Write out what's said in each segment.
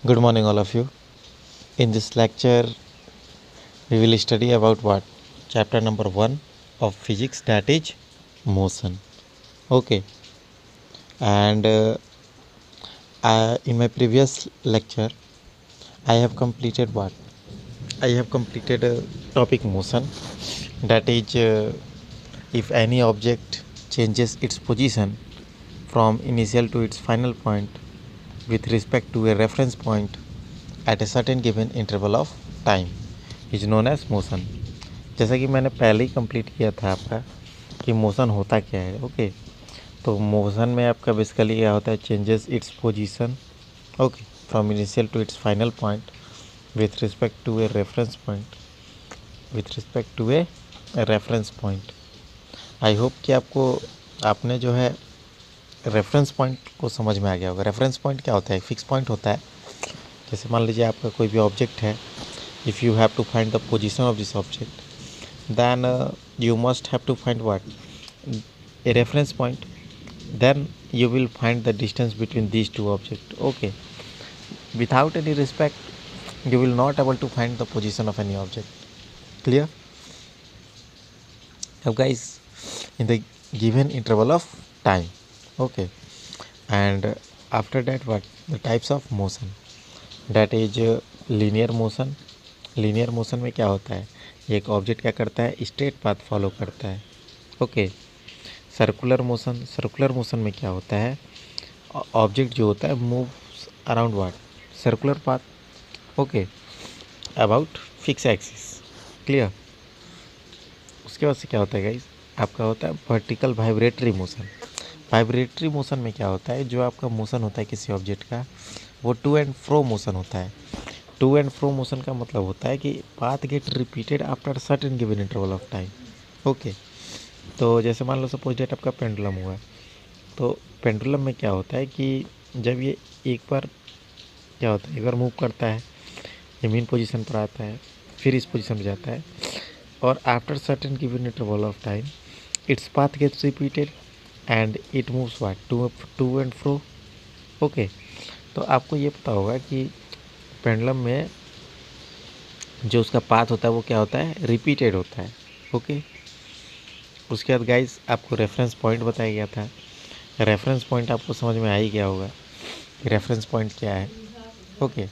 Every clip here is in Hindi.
Good morning, all of you. In this lecture, we will study about what? Chapter number 1 of physics, that is motion. Okay, and in my previous lecture, I have completed what? I have completed topic motion, that is, if any object changes its position from initial to its final point with respect to a reference point at a certain given interval of time is known as motion. जैसा कि मैंने पहले ही कंप्लीट किया था आपका कि मोशन होता क्या है। ओके, तो मोशन में आपका बेसिकली क्या होता है, changes its position okay from initial to its final point with respect to a reference point reference point. I hope कि आपने जो है रेफरेंस पॉइंट को समझ में आ गया होगा। रेफरेंस पॉइंट क्या होता है? फिक्स पॉइंट होता है। जैसे मान लीजिए आपका कोई भी ऑब्जेक्ट है, if you have to find the position of this object, then you must have to find what? A reference point. Then you will find the distance between these two objects. Okay, without any respect you will not able to find the position of any object. Clear? Now guys, in the given interval of time. Okay, and after that what? The types of motion, that is linear motion. Linear motion में क्या होता है, एक ऑब्जेक्ट क्या करता है, स्ट्रेट पाथ फॉलो करता है। ओके, सर्कुलर मोशन में क्या होता है, ऑब्जेक्ट जो होता है moves around what, circular path. Okay, about fix axis. Clear? उसके बाद से क्या होता है गाइस, आपका होता है vertical vibratory motion. Vibratory motion में क्या होता है, जो आपका मोशन होता है किसी ऑब्जेक्ट का, वो टू एंड फ्रो मोशन होता है। टू एंड फ्रो मोशन का मतलब होता है कि path get repeated after certain given interval of time. Okay, तो जैसे मान लो सपोज डेट आपका पेंडुलम हुआ, तो पेंडुलम में क्या होता है कि जब ये एक बार क्या होता है, एक बार मूव करता है, ये मेन पोजीशन पर आता है, फिर इस पोजीशन पर जाता है, और after certain given interval of time its path gets repeated and it moves what, to and fro. Okay, तो आपको ये पता होगा कि पेंडुलम में जो उसका पाथ होता है वो क्या होता है, रिपीटेड होता है। ओके, उसके बाद गाइस आपको रेफरेंस पॉइंट बताया गया था। रेफरेंस पॉइंट आपको समझ में आ ही गया होगा, रेफरेंस पॉइंट क्या है। Okay,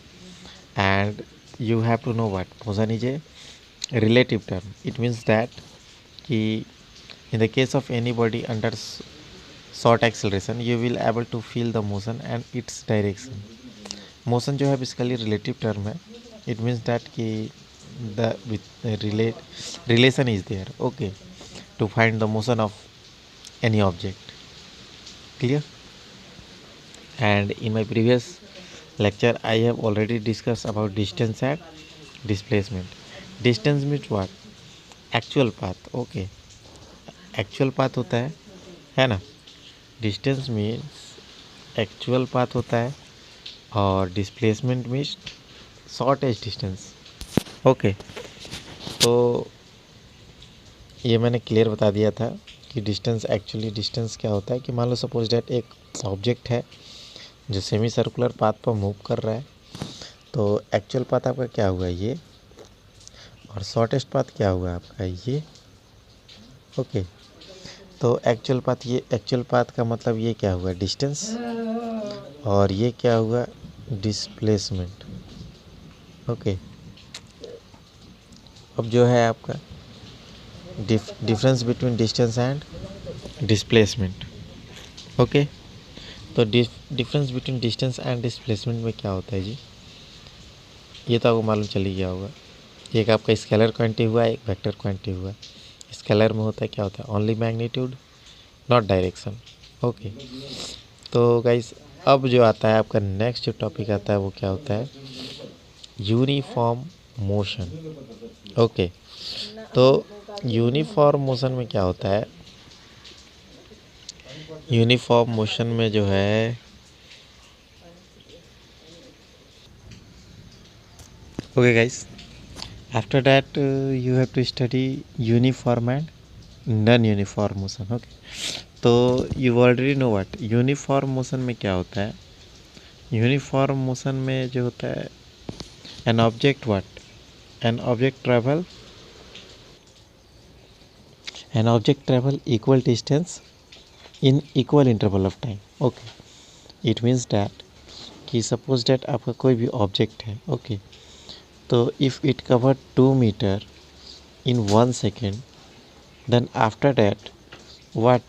and you have to know what motion is a relative term. It means that कि in the case of any body under short acceleration you will able to feel the motion and its direction. Motion जो है बेसिकली रिलेटिव टर्म है। इट मीन्स दैट कि the relation is there okay to find the motion of any object. Clear? And in my previous lecture I have already discussed about distance and displacement. Distance means what? Actual path. Okay, actual path होता है ना। डिस्टेंस मीन्स एक्चुअल पाथ होता है, और displacement means shortest distance. Okay, तो ये मैंने क्लियर बता दिया था कि डिस्टेंस क्या होता है कि मान लो सपोज डेट एक ऑब्जेक्ट है जो सेमी सर्कुलर पाथ पर मूव कर रहा है, तो एक्चुअल पाथ आपका क्या हुआ ये, और शॉर्टेस्ट पाथ क्या हुआ आपका ये। ओके, तो एक्चुअल पाथ का मतलब ये क्या हुआ, डिस्टेंस, और ये क्या हुआ, डिस्प्लेसमेंट। ओके, अब जो है आपका difference between distance and displacement. Okay, तो difference between distance and displacement में क्या होता है जी, ये तो आपको मालूम चल ही गया होगा। एक आपका स्केलर क्वांटिटी हुआ, एक वेक्टर क्वांटिटी हुआ। स्केलर में होता है क्या होता है, only magnitude not direction. Okay, तो गाइस अब जो आता है आपका नेक्स्ट जो टॉपिक आता है वो क्या होता है, यूनिफॉर्म मोशन। ओके, तो यूनिफॉर्म मोशन में क्या होता है, यूनिफॉर्म मोशन में जो है okay guys, after that you have to study uniform and non uniform motion. Okay, तो you already know what uniform motion में क्या होता है, यूनिफॉर्म मोशन में जो होता है an object what an object travel equal distance in equal interval of time. Okay, it means that कि सपोज डैट आपका कोई भी ऑब्जेक्ट है, ओके, तो if it cover 2 metre in 1 second, then after that what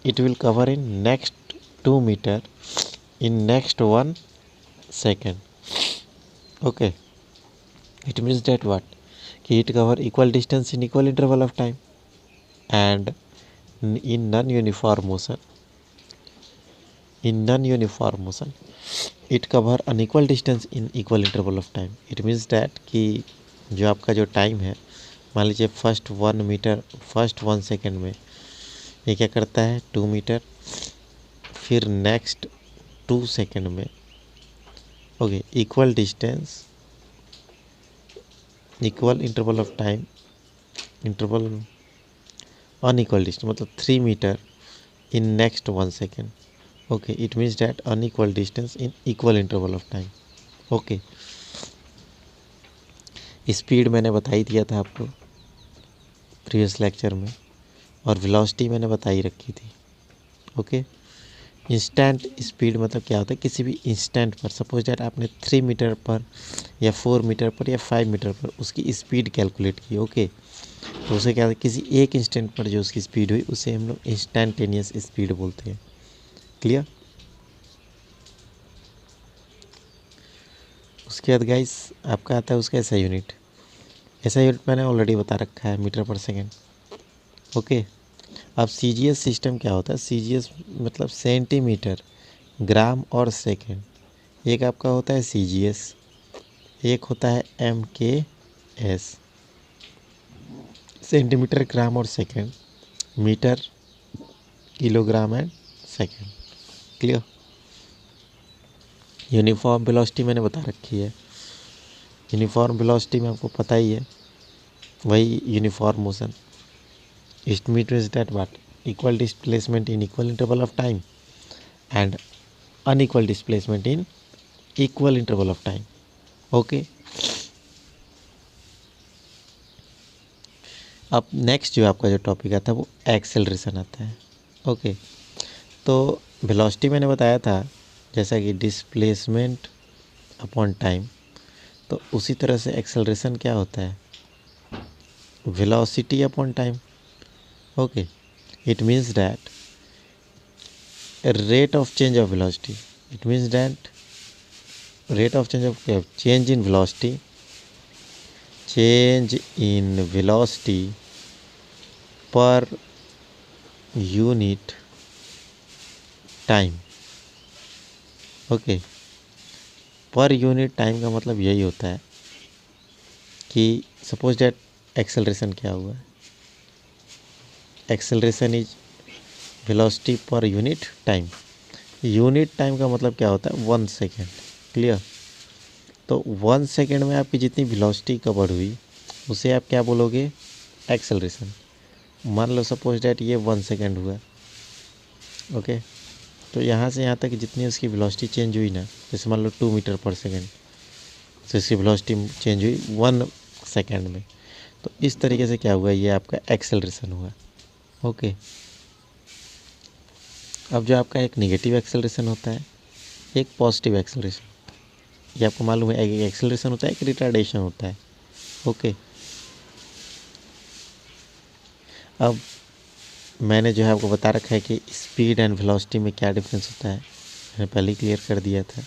it will cover in next 2 meter in next 1 second। Okay, it means that what कि it cover equal distance in equal interval of time, and in non-uniform motion it cover unequal distance in equal interval of time। it means that कि जो आपका जो टाइम है, मान लीजिए फर्स्ट 1 सेकेंड में ये क्या करता है 2 मीटर, फिर नेक्स्ट 2 सेकेंड में okay equal distance equal interval of time interval unequal distance मतलब 3 metre in next 1 second. Okay, it means that unequal distance in equal interval of time. Okay, speed मैंने बता ही दिया था आपको प्रीवियस लेक्चर में, और वेलोसिटी मैंने बताई रखी थी। ओके, इंस्टेंट स्पीड मतलब क्या होता है, किसी भी इंस्टेंट पर सपोज दैट आपने 3 मीटर पर या 4 मीटर पर या 5 मीटर पर उसकी स्पीड कैलकुलेट की। ओके, तो उसे क्या, किसी एक इंस्टेंट पर जो उसकी स्पीड हुई उसे हम लोग इंस्टेंटेनियस स्पीड बोलते हैं। क्लियर? उसके बाद गाइस आपका आता है उसका ऐसा यूनिट मैंने ऑलरेडी बता रखा है, मीटर पर सेकेंड। ओके, अब सीजीएस सिस्टम क्या होता है, सीजीएस मतलब सेंटीमीटर ग्राम और सेकेंड। एक आपका होता है सीजीएस, एक होता है एमकेएस, सेंटीमीटर ग्राम और second, metre kilogram and second. Clear? Uniform velocity मैंने बता रखी है, यूनिफॉर्म वेलोसिटी में आपको पता ही है वही uniform motion. It means that what equal displacement in equal interval of time and unequal displacement in equal interval of time. Okay, अब नेक्स्ट जो आपका जो टॉपिक आता है वो एक्सेलरेशन आता है। ओके, तो वेलोसिटी मैंने बताया था जैसा कि डिस्प्लेसमेंट अपॉन टाइम, तो उसी तरह से एक्सेलरेशन क्या होता है, velocity upon time. Okay, it means that rate of change of velocity, it means that rate of change of change in velocity per unit time. Okay, per unit time का मतलब यही होता है कि सपोज दैट एक्सेलरेशन क्या हुआ है, acceleration is velocity per unit time. Unit time का मतलब क्या होता है 1 सेकेंड। क्लियर? तो 1 सेकेंड में आपकी जितनी वेलोसिटी कवर हुई उसे आप क्या बोलोगे, एक्सेलरेशन। मान लो सपोज डैट ये 1 सेकेंड हुआ। ओके, तो यहाँ से यहाँ तक जितनी उसकी वेलोसिटी चेंज हुई ना, जैसे मान लो 2 मीटर पर सेकेंड, तो इसकी वेलोसिटी चेंज हुई 1 सेकेंड में, तो इस तरीके से क्या हुआ, ये आपका एक्सेलरेशन हुआ। ओके, अब जो आपका एक नेगेटिव एक्सेलरेशन होता है, एक पॉजिटिव एक्सेलरेशन, ये आपको मालूम है, एक एक्सेलरेशन होता है, एक रिटार्डेशन होता है। ओके, अब मैंने जो है आपको बता रखा है कि स्पीड एंड वेलोसिटी में क्या डिफरेंस होता है, मैंने पहले ही क्लियर कर दिया था।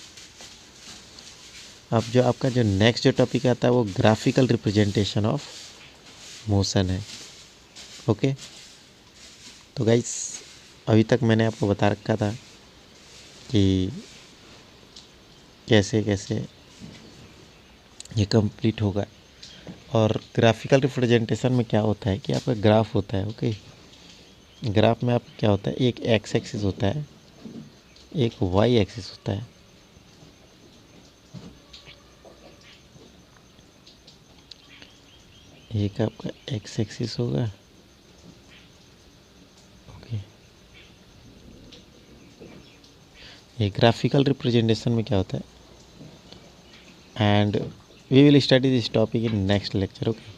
अब जो आपका जो नेक्स्ट जो टॉपिक आता है वो ग्राफिकल रिप्रेजेंटेशन ऑफ मोशन है। ओके, तो गाइस अभी तक मैंने आपको बता रखा था कि कैसे कैसे ये कंप्लीट होगा, और ग्राफिकल रिप्रेजेंटेशन में क्या होता है कि आपका ग्राफ होता है। ओके, ग्राफ में आप क्या होता है, एक एक्स एक्सिस होता है, एक वाई एक्सिस होता है। एक आपका एक्स एक्सिस होगा, ओके, ये ग्राफिकल रिप्रेजेंटेशन में क्या होता है, and we will study this topic in next lecture. Okay,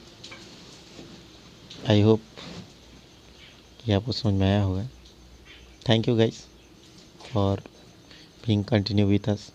I hope कि आपको समझ में आया होगा। Thank you guys for being continue with us.